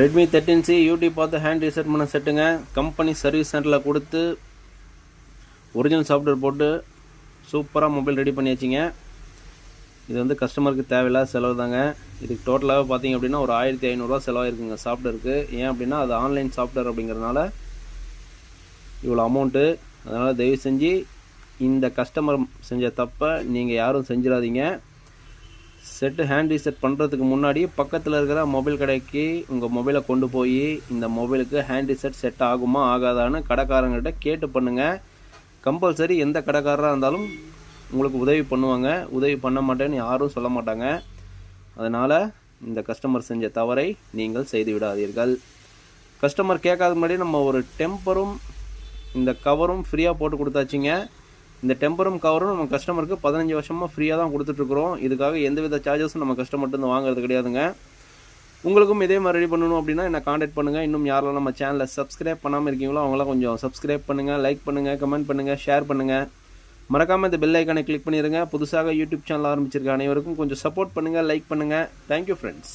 Redmi 13C YouTube பார்த்து hand reset பண்ண செட்டுங்க. Company service சென்டரில் கொடுத்து ஒரிஜினல் சாஃப்ட்வேர் போட்டு சூப்பராக மொபைல் ரெடி பண்ணியாச்சுங்க. இது வந்து கஸ்டமருக்கு தேவையில்லாத செலவு தாங்க. இதுக்கு டோட்டலாக பார்த்தீங்க அப்படின்னா ஒரு 1500 செலவாயிருக்குங்க சாஃப்ட்வேருக்கு. ஏன் அப்படின்னா அது ஆன்லைன் சாஃப்ட்வேர் அப்படிங்கிறதுனால இவ்வளோ அமௌண்ட்டு. அதனால் தயவு செஞ்சு இந்த கஸ்டமர் செஞ்ச தப்பை நீங்கள் யாரும் செஞ்சிடாதீங்க. செட்டு ஹேண்ட் ரீசெட் பண்ணுறதுக்கு முன்னாடி பக்கத்தில் இருக்கிற மொபைல் கடைக்கு உங்கள் மொபைலை கொண்டு போய் இந்த மொபைலுக்கு ஹேண்ட் ரீசெட் செட் ஆகுமா ஆகாதான்னு கடைக்காரங்கிட்ட கேட்டு பண்ணுங்கள். கம்பல்சரி எந்த கடைக்காரராக இருந்தாலும் உங்களுக்கு உதவி பண்ணுவாங்க. உதவி பண்ண மாட்டேன்னு யாரும் சொல்ல மாட்டாங்க. அதனால் இந்த கஸ்டமர் செஞ்ச தவறை நீங்கள் செய்து விடாதீர்கள். கஸ்டமர் கேட்காத முன்னாடி நம்ம ஒரு டெம்பரும் இந்த கவரும் ஃப்ரீயாக போட்டு கொடுத்தாச்சுங்க. இந்த டெம்பரும் கவரும் நம்ம கஸ்டமருக்கு 15 வருஷமாக ஃப்ரீயாக தான் கொடுத்துட்ருக்குறோம். இதுக்காக எந்தவித சார்ஜஸும் நம்ம கஸ்டமர்ட்டு வாங்குறது கிடையாதுங்க. உங்களுக்கும் இதே மாதிரி ரெடி பண்ணணும் அப்படின்னா என்னை காண்டாக்ட் பண்ணுங்கள். இன்னும் யாரெல்லாம் நம்ம சேனலை சப்ஸ்கிரைப் பண்ணாமல் இருக்கீங்களோ அவங்களாம் கொஞ்சம் சப்ஸ்கிரைப் பண்ணுங்கள், லைக் பண்ணுங்கள், கமெண்ட் பண்ணுங்கள், ஷேர் பண்ணுங்கள். மறக்காமல் இந்த பெல் ஐக்கானை கிளிக் பண்ணிடுங்க. புதுசாக யூடியூப் சேனல் ஆரம்பிச்சிருக்க அனைவருக்கும் கொஞ்சம் சப்போர்ட் பண்ணுங்கள், லைக் பண்ணுங்கள். Thank you friends.